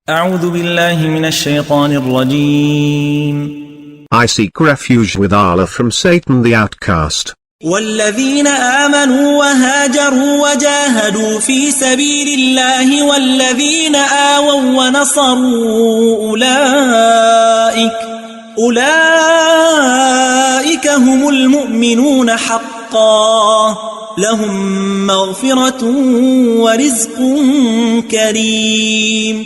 أعوذ بالله من الشيطان الرجيم. I seek refuge with Allah from Satan the outcast. والذين آمنوا وهاجروا وجاهدوا في سبيل الله والذين آووا ونصروا أولئك هم المؤمنون حقا لهم مغفرة ورزق كريم.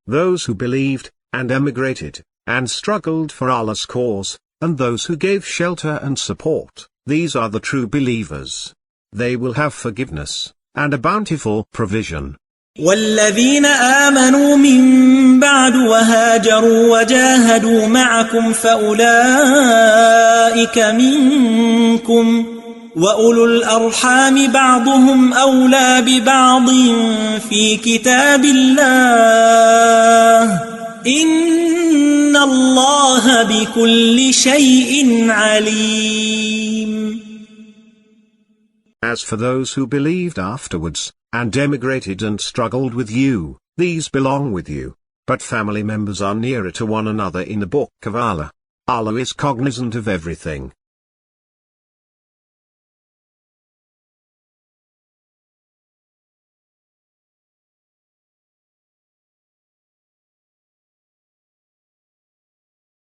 Those who believed, and emigrated, and struggled for Allah's cause, and those who gave shelter and support, these are the true believers. They will have forgiveness, and a bountiful provision. والذين آمنوا من بعد وهاجروا وجاهدوا معكم فأولئك منكم وأولو الأرحام بعضهم أولى ببعض في كتاب الله إن الله بكل شيء عليم. As for those who believed afterwards, and emigrated and struggled with you, these belong with you, but family members are nearer to one another in the Book of Allah. Allah is cognizant of everything.